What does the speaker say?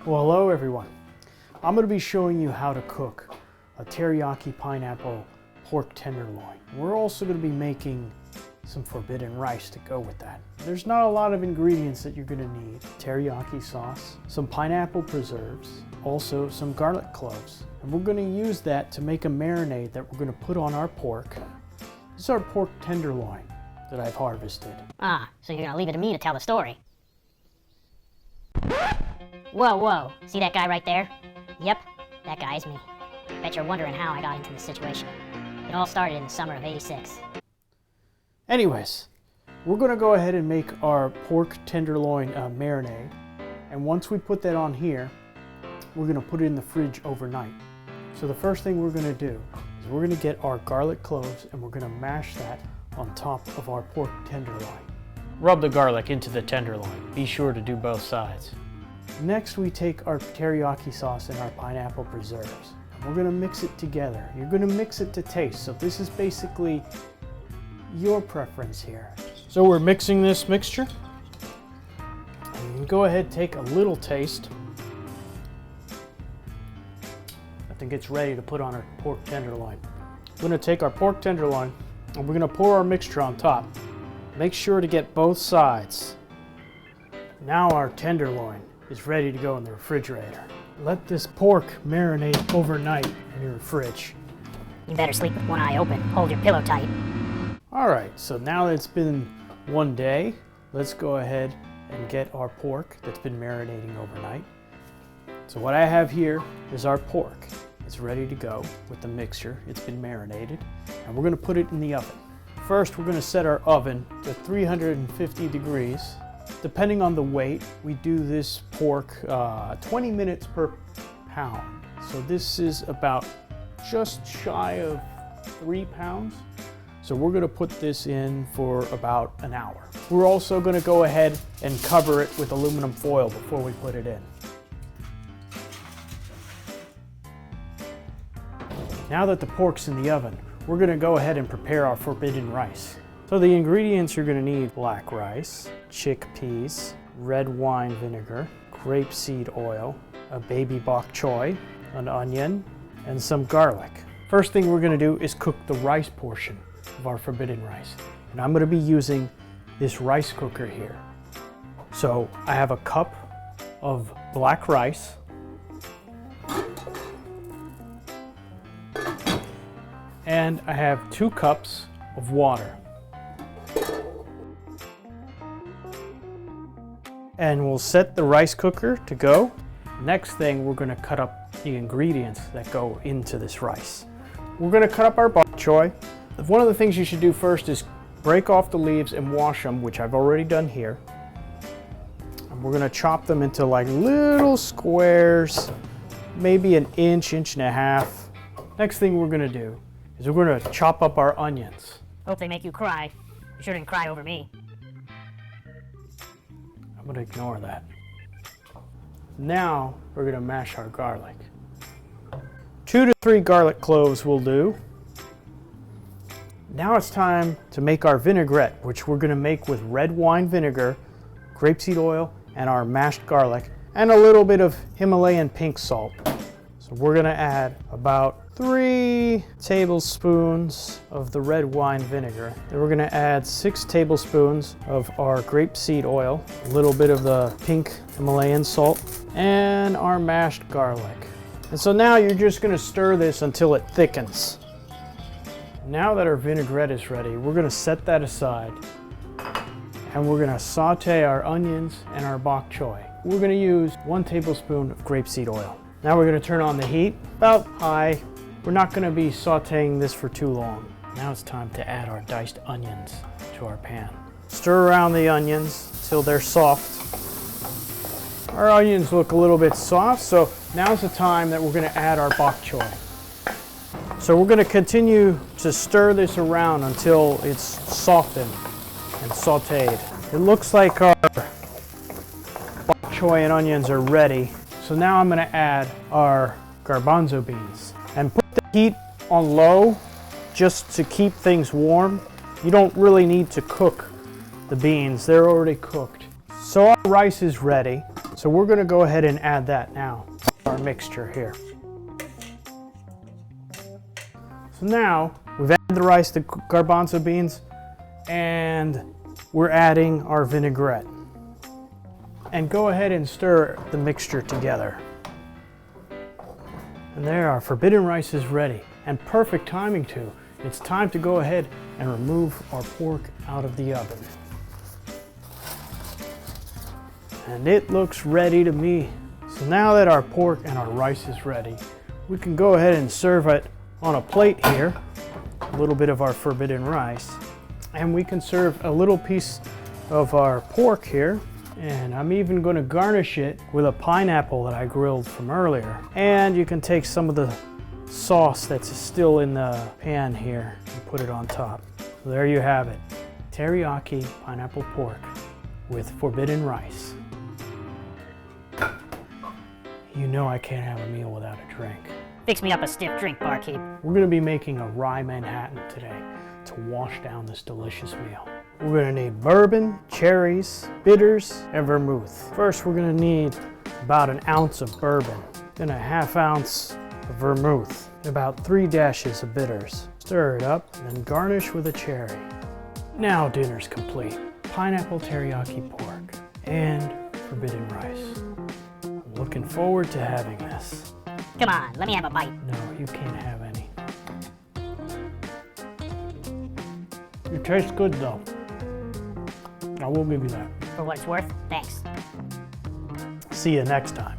Well, hello everyone. I'm going to be showing you how to cook a teriyaki pineapple pork tenderloin. We're also going to be making some forbidden rice to go with that. There's not a lot of ingredients that you're going to need. Teriyaki sauce, some pineapple preserves, also some garlic cloves. And we're going to use that to make a marinade that we're going to put on our pork. This is our pork tenderloin that I've harvested. Ah, so you're going to leave it to me to tell the story. Whoa, whoa, see that guy right there? Yep, that guy's me. Bet you're wondering how I got into this situation. It all started in the summer of '86. Anyways, we're going to go ahead and make our pork tenderloin marinade. And once we put that on here, we're going to put it in the fridge overnight. So the first thing we're going to do is we're going to get our garlic cloves and we're going to mash that on top of our pork tenderloin. Rub the garlic into the tenderloin. Be sure to do both sides. Next, we take our teriyaki sauce and our pineapple preserves. And we're going to mix it together. You're going to mix it to taste. So this is basically your preference here. So we're mixing this mixture. And you can go ahead and take a little taste. I think it's ready to put on our pork tenderloin. We're going to take our pork tenderloin and we're going to pour our mixture on top. Make sure to get both sides. Now our tenderloin is ready to go in the refrigerator. Let this pork marinate overnight in your fridge. You better sleep with one eye open. Hold your pillow tight. All right, so now that it's been one day, let's go ahead and get our pork that's been marinating overnight. So what I have here is our pork. It's ready to go with the mixture. It's been marinated, and we're going to put it in the oven. First, we're going to set our oven to 350 degrees. Depending on the weight, we do this pork 20 minutes per pound. So this is about just shy of 3 pounds. So we're going to put this in for about an hour. We're also going to go ahead and cover it with aluminum foil before we put it in. Now that the pork's in the oven, we're going to go ahead and prepare our forbidden rice. So the ingredients you're going to need: black rice, chickpeas, red wine vinegar, grapeseed oil, a baby bok choy, an onion, and some garlic. First thing we're going to do is cook the rice portion of our forbidden rice. And I'm going to be using this rice cooker here. So I have a cup of black rice, and I have 2 cups of water. And we'll set the rice cooker to go. Next thing, we're going to cut up the ingredients that go into this rice. We're going to cut up our bok choy. One of the things you should do first is break off the leaves and wash them, which I've already done here. And we're going to chop them into like little squares, maybe an inch, inch and a half. Next thing we're going to do is we're going to chop up our onions. Hope they make you cry. You sure didn't cry over me. I'm going to ignore that. Now we're going to mash our garlic. 2 to 3 garlic cloves will do. Now it's time to make our vinaigrette, which we're going to make with red wine vinegar, grapeseed oil, and our mashed garlic, and a little bit of Himalayan pink salt. So we're going to add about 3 tablespoons of the red wine vinegar. Then we're going to add 6 tablespoons of our grapeseed oil, a little bit of the pink Himalayan salt, and our mashed garlic. And so now you're just going to stir this until it thickens. Now that our vinaigrette is ready, we're going to set that aside, and we're going to saute our onions and our bok choy. We're going to use 1 tablespoon of grapeseed oil. Now we're going to turn on the heat, about high. We're not going to be sauteing this for too long. Now it's time to add our diced onions to our pan. Stir around the onions until they're soft. Our onions look a little bit soft, so now's the time that we're going to add our bok choy. So we're going to continue to stir this around until it's softened and sauteed. It looks like our bok choy and onions are ready. So now I'm going to add our garbanzo beans and put the heat on low just to keep things warm. You don't really need to cook the beans, they're already cooked. So our rice is ready. So So we're gonna go ahead and add that now, our mixture here. So now, we've added the rice, the garbanzo beans, and we're adding our vinaigrette. And go ahead and stir the mixture together. And there, our forbidden rice is ready, and perfect timing too. It's time to go ahead and remove our pork out of the oven. And it looks ready to me. So now that our pork and our rice is ready, we can go ahead and serve it on a plate here, a little bit of our forbidden rice, and we can serve a little piece of our pork here. And I'm even going to garnish it with a pineapple that I grilled from earlier. And you can take some of the sauce that's still in the pan here and put it on top. So there you have it. Teriyaki pineapple pork with forbidden rice. You know I can't have a meal without a drink. Fix me up a stiff drink, barkeep. We're going to be making a rye Manhattan today to wash down this delicious meal. We're going to need bourbon, cherries, bitters, and vermouth. First, we're going to need about an ounce of bourbon, then a half ounce of vermouth, and about 3 dashes of bitters. Stir it up, and then garnish with a cherry. Now dinner's complete. Pineapple teriyaki pork and forbidden rice. I'm looking forward to having this. Come on, let me have a bite. No, you can't have any. It tastes good though. I will give you that. For what it's worth, thanks. See you next time.